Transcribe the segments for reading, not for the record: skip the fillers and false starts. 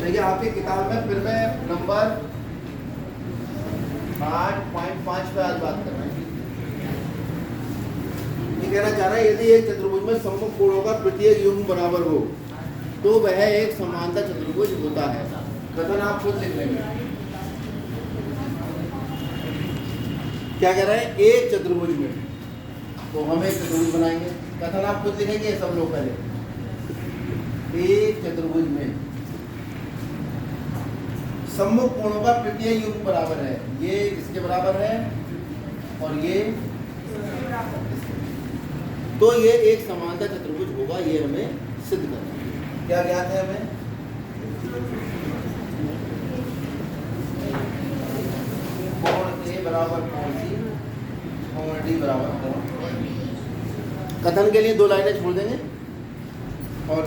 देखिए आपकी किताब में फिर मैं नंबर 8.5 पे आज बात कर रहे हैं। ये कहना चाह रहा है यदि एक चतुर्भुज में सम्मुख कोणों का प्रत्येक युग्म बराबर हो तो वह एक समांतर चतुर्भुज होता है। कथन आप खुद लिख लेंगे। क्या कह रहा है? एक चतुर्भुज में, तो हम एक चतुर्भुज बनाएंगे। कथन आप खुद लिखेंगे सब लोग पहले। एक चतुर्भुज में सम्मुख कोणों का प्रत्येक युग्म बराबर है। ये किसके बराबर है और ये, तो ये एक समांतर चतुर्भुज होगा। ये हमें सिद्ध करना है। क्या ज्ञात है हमें? कोण ए बराबर कोण सी, कोण डी बराबर कोण। कथन के लिए 2 लाइनें छोड़ देंगे और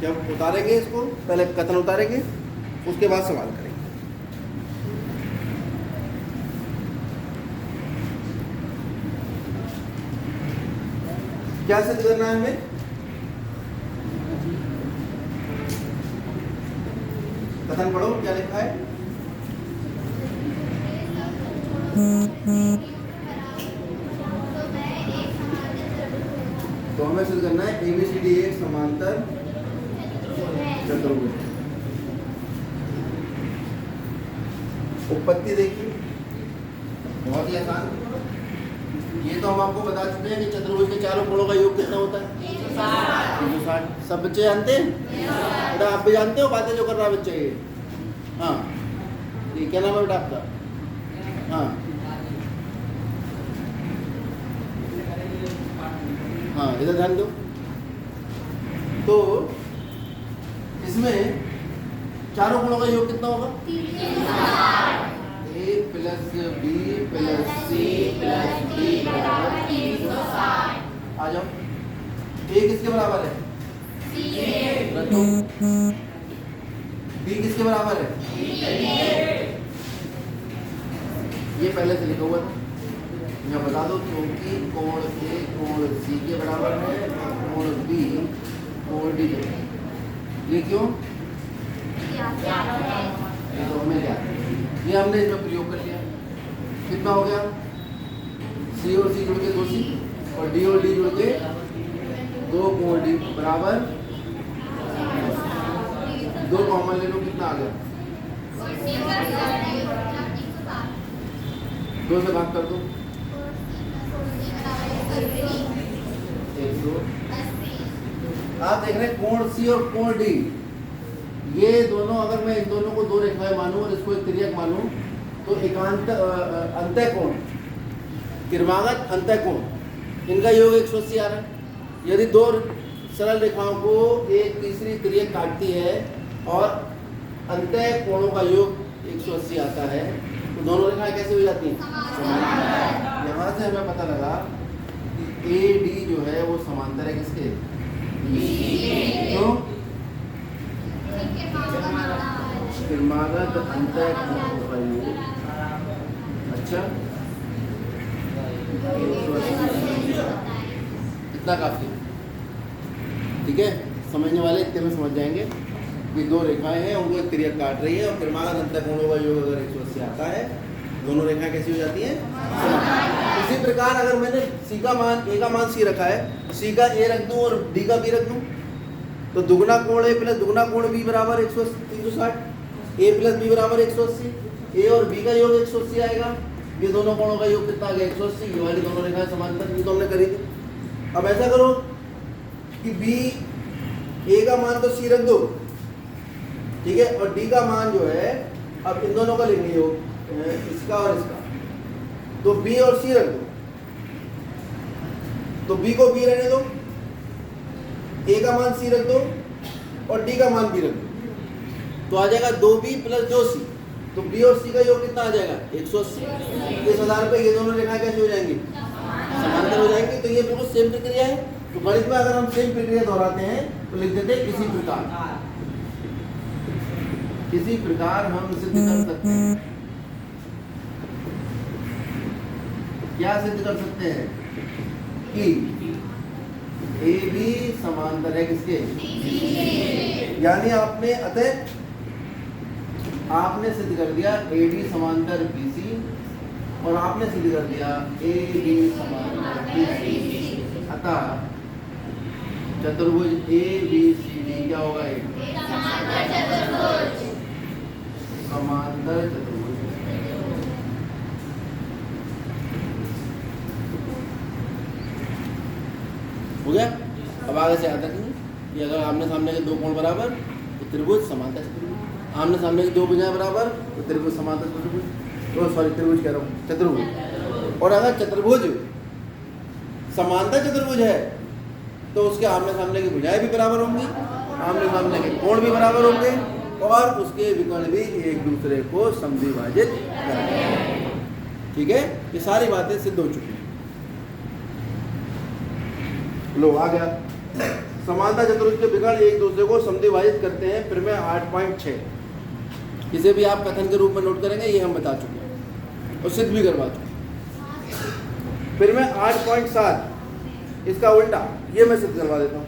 जब उतारेंगे इसको, पहले कथन उतारेंगे उसके बाद सवाल करेंगे। क्या सिद्ध करना है हमें? कथन पढ़ो, क्या लिखा है? तो हमें सिद्ध करना है ABCD एक समांतर चतुर्भुज। उत्पत्ति देखिए, बहुत ही आसान। ये तो हम आपको बता चुके हैं कि चतुर्भुज के चारों कोणों का योग कितना होता है? 360। सब बच्चे जानते हैं? बेटा आप भी जानते हो बातें जो कर रहा है बच्चे ये? हाँ, ये क्या नाम है बेटा आपका? हाँ हाँ, इधर ध्यान दो। तो इसमें चारों कोणों का योग कितना होगा? A plus B plus C plus D बराबर 360। आ जाओ। A किसके बराबर है? रखो। B किसके बराबर है? ये पहले से लिखा हुआ था, मैं बता दो। क्योंकि कोण A कोण C के बराबर है और कोण B कोण D के। ये क्यों? ये तो हमें क्या, ये हमने इसमें प्रयोग कर लिया। कितना हो गया? C और C जुड़ के 2C और D और D जुड़ के 2 कोण D बराबर 2 कॉमन ले लो, कितना आ गया? 2 से भाग कर दो, 180। आप देख रहे हैं कोण C और कोण D, ये दोनों, अगर मैं इन दोनों को 2 रेखाएं मानूं और इसको एक तिर्यक मानूं तो एकांत अंतःकोण, क्रमागत अंतःकोण, इनका योग 180 आ रहा है। यदि 2 सरल रेखाओं को एक तीसरी तिर्यक काटती है और अंतःकोणों का योग 180 आता है तो दोनों रेखाएं कैसे हो जाती हैं? समांतर। यहाँ से हमें पता लगा कि AD जो है वो समांतर है किसके? क्यों? क्रमागत अंतःकोणों का योग। अच्छा, इतना काफी, ठीक है। समझने वाले इतने में समझ जाएंगे कि 2 रेखाएं हैं, उनको एक तिर्यक काट रही है और क्रमागत अंतःकोणों का योग अगर 180 आता है, दोनों रेखाएं कैसी हो जाती हैं? इसी प्रकार अगर मैंने C का मान, A का मान C रखा है, C का A रख दूं और D का B रख दूं तो दुगना कोण A प्लस दुगना कोण B बराबर 360। A प्लस B बराबर 180। A और B का योग 180 आएगा। ये दोनों कोणों का योग कितना आ गया? 180। ये वाली दोनों रेखाएं समांतर, ये तो हमने करी थी। अब ऐसा करो कि B, A का मान तो C रख दो, ठीक है, और D का मान जो है, अब इन दोनों का लेंगे योग, इसका और इसका, तो B और C रख दो। तो B को B रहने दो, A का मान C रख दो और D का मान B रख दो, तो आ जाएगा 2B प्लस 2C। तो B और C का योग कितना आ जाएगा? 180। इस आधार पे ये दोनों रेखाएं कैसे हो जाएंगी? समांतर हो जाएंगी। तो ये बिल्कुल सेम प्रक्रिया है। तो गणित में अगर हम सेम प्रक्रिया दोहराते हैं तो लिख देते हैं इसी प्रकार। इसी प्रकार हम सिद्ध कर सकते हैं। क्या सिद्ध कर सकते हैं? कि AB समांतर है किसके? यानी आपने अतः आपने सिद्ध कर दिया AD समांतर BC और आपने सिद्ध कर दिया AB समांतर BC। अतः चतुर्भुज ABCD क्या होगा? एक समांतर चतुर्भुज। हो गया। अब आगे से याद रखेंगे कि अगर आमने सामने के दो कोण बराबर तो त्रिभुज समांतर चतुर्भुज, आमने सामने की दो भुजाएं बराबर तो त्रिभुज समांतर चतुर्भुज, तो सॉरी त्रिभुज कह रहा हूँ, चतुर्भुज। और अगर चतुर्भुज समांतर चतुर्भुज है तो उसके आमने सामने की भुजाएं भी बराबर होंगी, आमने सामने के कोण भी बराबर होंगे और उसके विकर्ण भी एक दूसरे को समद्विभाजित करेंगे। ठीक है, ये सारी बातें सिद्ध हो चुकी हैं। लो आ गया, समांतर चतुर्भुज के विकर्ण एक दूसरे को समद्विभाजित करते हैं। फिर मैं 8.6 इसे भी आप कथन के रूप में नोट करेंगे, ये हम बता चुके हैं और सिद्ध भी करवा चुके। फिर मैं 8.7 इसका उल्टा ये मैं सिद्ध करवा देता हूँ।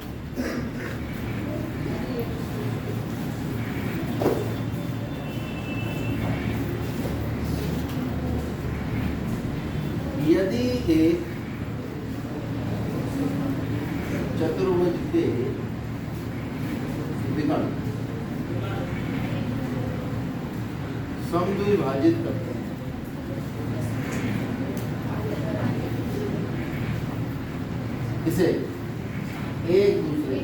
यदि एक चतुर्भुज के विकर्ण समद्विभाजित करते हैं, इसे एक दूसरे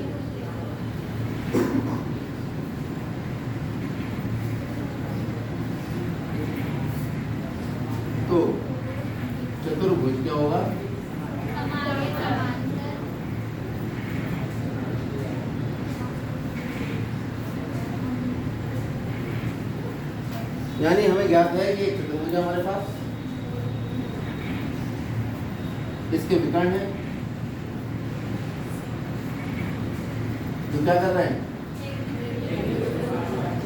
तो चतुर्भुज क्या होगा? यानी हमें ज्ञात है कि एक चतुर्भुज है हमारे पास, इसके विकर्ण है जो क्या कर रहे हैं?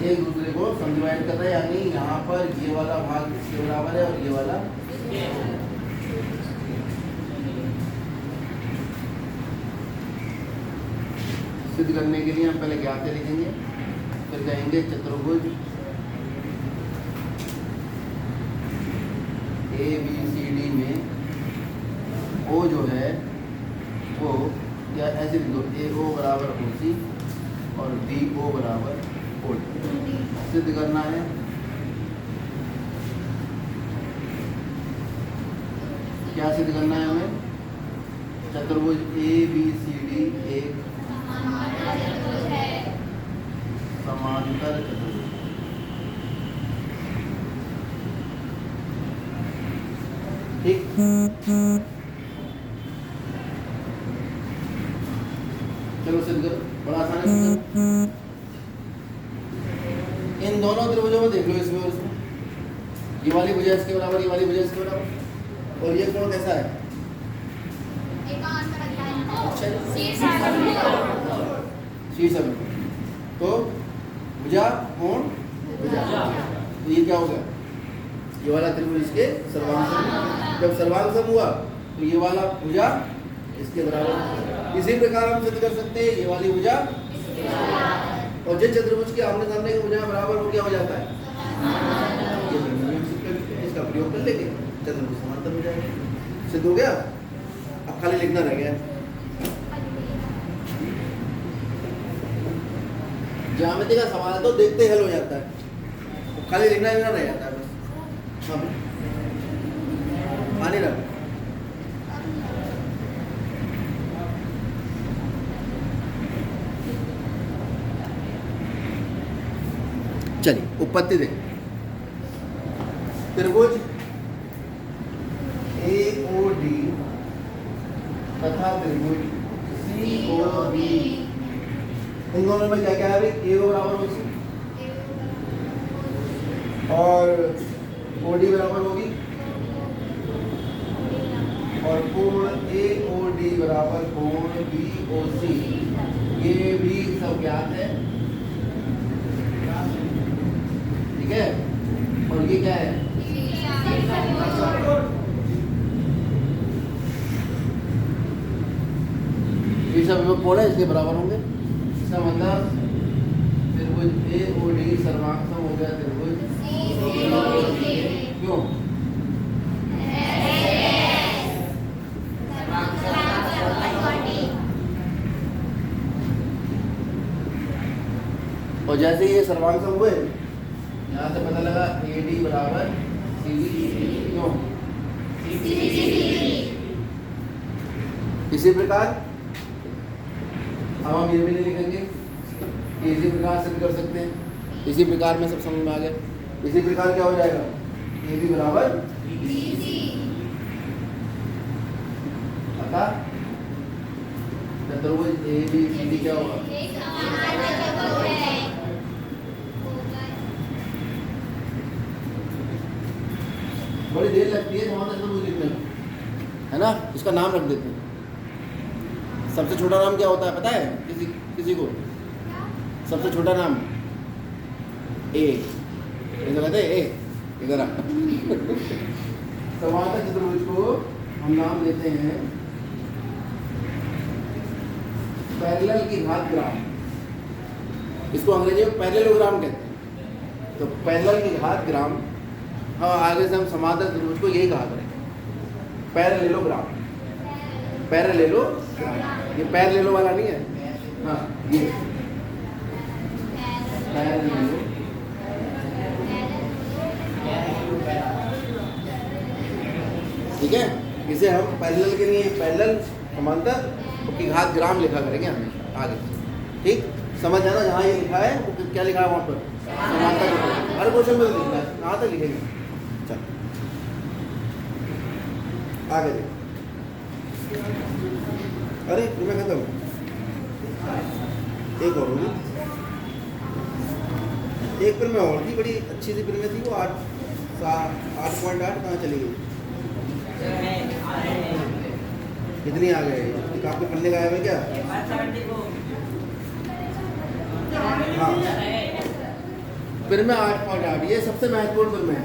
एक दूसरे को समद्विभाजित कर रहे हैं। यानी यहाँ पर ये वाला भाग इसके बराबर है और ये वाला सिद्ध करने के लिए हम पहले ज्ञात लिखेंगे, फिर कहेंगे चतुर्भुज ABCD में O जो है वो या ऐसे लिख दो, AO बराबर OC और BO बराबर OD सिद्ध करना है। क्या सिद्ध करना है हमें? चतुर्भुज ABCD एक समांतर चतुर्भुज। ठीक, चलो सिद्ध करो, बड़ा आसान है। इन दोनों त्रिभुजों में देख लो, इसमें और इसमें, ये वाली भुजा इसके बराबर, ये वाली भुजा इसके बराबर, और ये कोण कैसा है? शीर्षक। तो भुजा कोण भुजा, तो ये क्या हो गया? ये वाला त्रिभुज इसके सर्वांग सम। जब सर्वांग सम हुआ तो ये वाला भुजा इसके बराबर। इसी प्रकार हम सिद्ध कर सकते हैं ये वाली भुजा और जिस चतुर्भुज के आमने सामने की भुजा बराबर वो क्या हो जाता है? इसका प्रयोग कर लेंगे, चतुर्भुज समांतर हो जाएगा। सिद्ध हो गया। अब खाली लिखना रह गया। ज्यामिति का सवाल तो देखते हल हो जाता है, खाली लिखना ही रह जाता है बस। पानी रख। चलिए उत्पत्ति देखें। त्रिभुज AOD तथा त्रिभुज COD, इन दोनों में क्या क्या है? AO बराबर OC और OD बराबर होगी और कोण AOD बराबर कोण BOC, ये भी सब ज्ञात है। ठीक है, और ये क्या है? ये सब कोण है, इसके बराबर होंगे। इसका मतलब त्रिभुज AOD सर्वांग सम हो गया त्रिभुज क्यों? और जैसे ये सर्वांग सम हुए, यहाँ से पता लगा AD बराबर CD क्यों? इसी प्रकार अब हम ये भी नहीं लिखेंगे, इसी प्रकार सिद्ध कर सकते हैं। इसी प्रकार में सब समझ में आ गया। इसी प्रकार क्या हो जाएगा? AB बराबर अतः चतुर्भुज ABCD क्या होगा? बड़ी देर लगती है समांतर चतुर्भुज लिखने में, है ना? उसका नाम रख देते हैं। सबसे छोटा नाम क्या होता है पता है किसी को? सबसे छोटा नाम ए, ये तो कहते हैं ए, इधर आ। समांतर चतुर्भुज को हम नाम देते हैं पैरेलल की घात ग्राम। इसको अंग्रेजी में पैरेललोग्राम कहते हैं। तो पैरेलल की घात ग्राम, हाँ आगे से हम समांतर चतुर्भुज को यही कहा करेंगे, पैरेललोग्राम। पैरेललोग्राम, ये पैरेललो वाला नहीं है, हाँ ये पैरेललो। ठीक है, इसे हम पैरेलल के लिए पैरेलल समांतर की घात ग्राम लिखा करेंगे हमें आगे। ठीक, समझ जाना जहाँ ये लिखा है वो क्या लिखा है वहाँ पर समांतर। हर क्वेश्चन में लिखना है, कहाँ तक लिखेंगे? चल आगे देख। अरे मैं खत्म, एक और होगी, एक पर मैं और थी, बड़ी अच्छी सी फिल्में थी वो 8.8 कहाँ चली गई? कितनी आ गए? आपके पढ़ने का आया है क्या? हाँ, फिल्म 8.8 ये सबसे महत्वपूर्ण फिल्म है।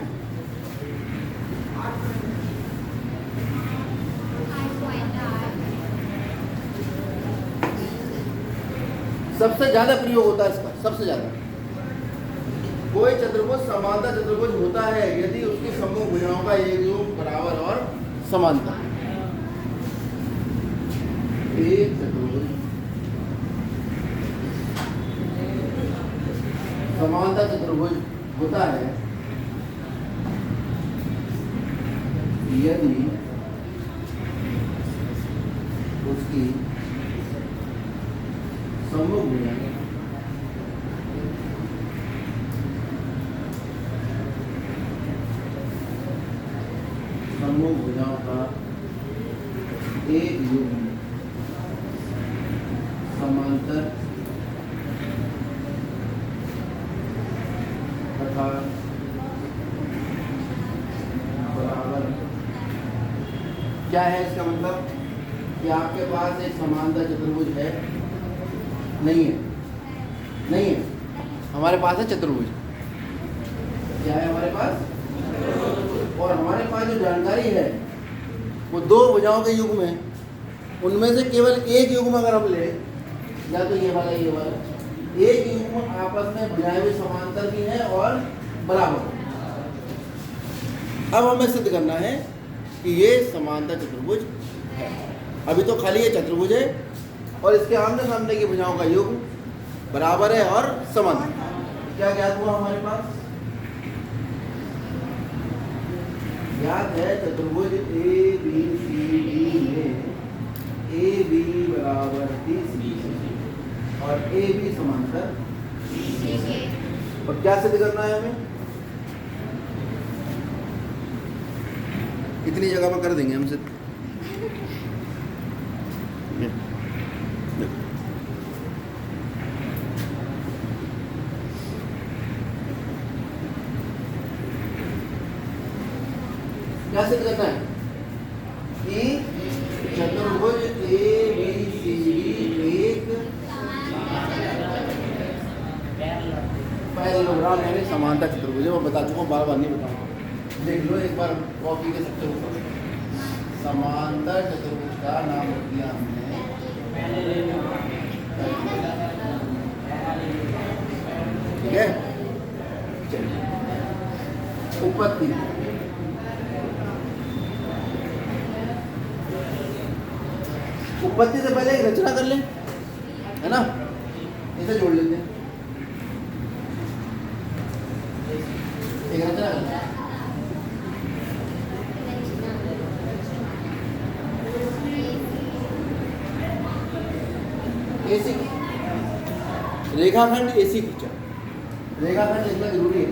सबसे ज्यादा प्रयोग होता है इसका, सबसे ज्यादा। कोई चतुर्भुज समांतर चतुर्भुज होता है यदि उसकी समूह भुजाओं का एक योग बराबर और समांतर। एक चतुर्भुज समांतर चतुर्भुज होता है यदि उसकी समूह भुजाएं समूह भुजाओं का एक युग्म समांतर तथा बराबर। क्या है इसका मतलब? कि आपके पास एक समांतर चतुर्भुज है? नहीं है, नहीं है, हमारे पास है चतुर्भुज। क्या है हमारे पास? और हमारे पास जो जानकारी है वो दो भुजाओं के युग्म है, उनमें से केवल एक युग्म अगर हम ले, या तो ये वाला एक युग्म आपस में भुजाएं हुई समांतर भी है और बराबर। अब हमें सिद्ध करना है कि ये समांतर चतुर्भुज है। अभी तो खाली ये चतुर्भुज है और इसके आमने सामने की भुजाओं का युग्म बराबर है और समांतर। क्या ज्ञात हुआ हमारे पास? ज्ञात है चतुर्भुज ABCD में AB बराबर DC और AB समांतर। और क्या सिद्ध करना है हमें? इतनी जगह पर कर देंगे हम सिद्ध। क्या सिद्ध करना है? कि चतुर्भुज ABCD एक पैरेललोग्राम यानी समांतर चतुर्भुज है। मैं बता चुका हूँ, बार बार नहीं बताऊंगा, देख लो एक बार कॉपी के सबसे ऊपर। समांतर चतुर्भुज का नाम रख दिया हमने, ठीक है। चलिए, उत्पत्ति उपपत्ति से पहले एक रचना कर लें, है ना, इसे जोड़ लेते हैं, एक रचना कर लें। एसी रेखाखंड एसी खींचा, रेखाखंड लिखना जरूरी है,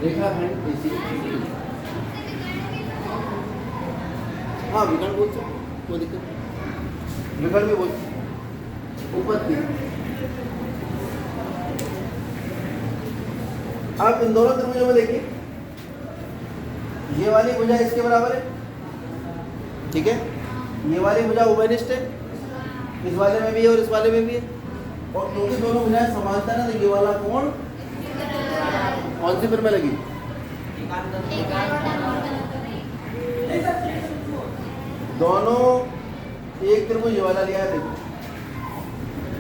रेखाखंड एसी। हाँ विकर्ण बोल सकते, कोई दिक्कत नहीं, विकर्ण भी बोल सकते। उपपत्ति, आप इन दोनों त्रिभुजों में देखिए, ये वाली भुजा इसके बराबर है, ठीक है, ये वाली भुजा उभयनिष्ठ है, इस वाले में भी है और इस वाले में भी है, और क्योंकि दोनों भुजाएं समांतर है तो ये वाला कोण कौन सी पर में लगी, दोनों एक त्रिभुज ये वाला लिया है, देखो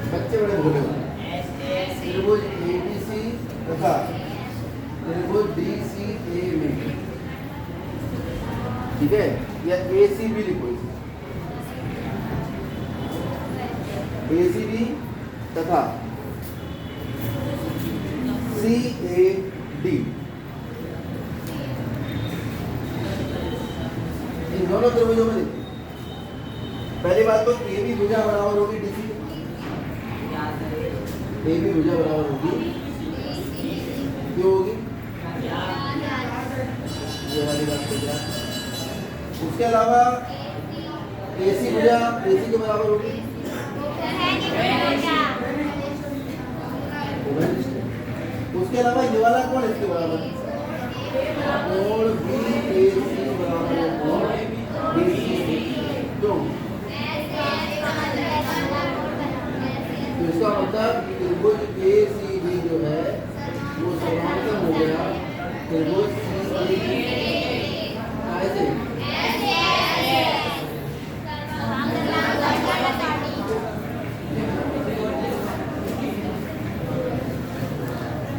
बच्चे बड़े भोले होते, त्रिभुज एबीसी तथा त्रिभुज डीसीए में, ठीक है, या एसीबी लिखो, एसीबी तथा सीएडी, इन दोनों त्रिभुजों में देखिए, पहली बात तो ए बी भुजा बराबर होगी डीसी, ए बी भुजा बराबर होगी, क्यों होगी, ये वाली बात हो गया। उसके अलावा एसी भुजा एसी के बराबर होगी, उसके अलावा ये वाला कोण इसके बराबर, कोण बी एसी बराबर है कोण डीसी, क्यों, तो इसका मतलब त्रिभुज एसीबी जो है वो समांतर हो गया त्रिभुज सीडी, ऐसे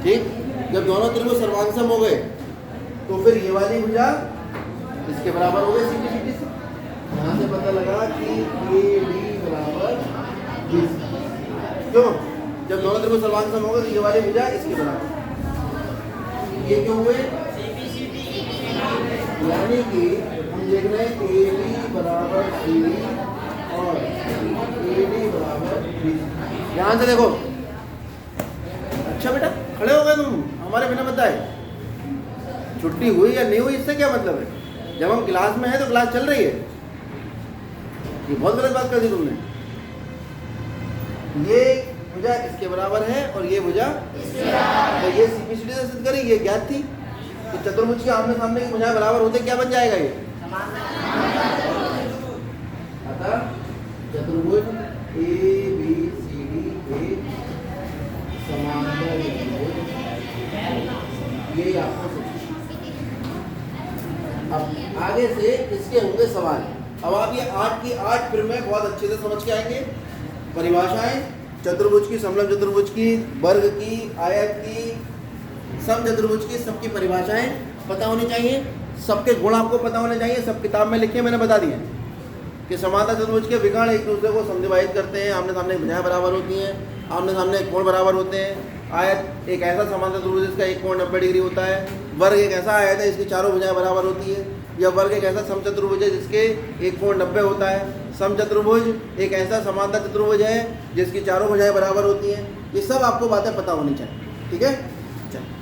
ठीक। जब दोनों त्रिभुज सर्वांगसम हो गए तो फिर ये वाली भुजा इसके बराबर हो गई सीधी सीधी से, यहाँ से पता लगा कि ए डी बराबर बीसी, क्यों, जब दोनों त्रिभुज सर्वांगसम हो गए तो ये वाली भुजा इसके बराबर, ये क्यों हुए, यानी कि हम देख रहे हैं ए डी बराबर सी डी और ए डी बराबर बीसी। यहाँ से देखो, अच्छा बेटा खड़े हो गए तुम हमारे बिना बताए, छुट्टी हुई या नहीं हुई इससे क्या मतलब है, जब हम क्लास में हैं तो क्लास चल रही है, ये बहुत गलत बात कर दी तुमने, ये भुजा इसके बराबर है और ये भुजा इसके बराबर है, तो ये सीपीसीडी से सिद्ध करी, ये ज्ञात थी, तो चतुर्भुज के आमने सामने की भुजाएं बराबर होते क्या बन जाएगा ये, अतः चतुर्भुज A B C D A समांतर, ये आपको, अब आगे से इसके होंगे सवाल। अब आप ये 8 की 8 फिर में बहुत अच्छे से समझ के आएंगे, परिभाषाएं चतुर्भुज की, समलंब चतुर्भुज की, वर्ग की, आयत की, सम चतुर्भुज की, सबकी परिभाषाएं पता होनी चाहिए, सबके गुण आपको पता होने चाहिए, सब किताब में लिखे मैंने बता दिए कि समांतर चतुर्भुज के विकर्ण एक दूसरे को समद्विभाजित करते हैं, आमने सामने भुजाएं बराबर होती हैं, आमने सामने कोण बराबर होते हैं, आयत एक ऐसा समांतर चतुर्भुज जिसका एक कोण 90 डिग्री होता है, वर्ग एक ऐसा आयत है जिसकी चारों भुजाएं बराबर होती है, या वर्ग एक ऐसा समचतुर्भुज है जिसके एक कोण 90 होता है, समचतुर्भुज एक ऐसा समांतर चतुर्भुज है जिसकी चारों भुजाएं बराबर होती हैं, ये सब आपको बातें पता होनी चाहिए, ठीक है, चलो।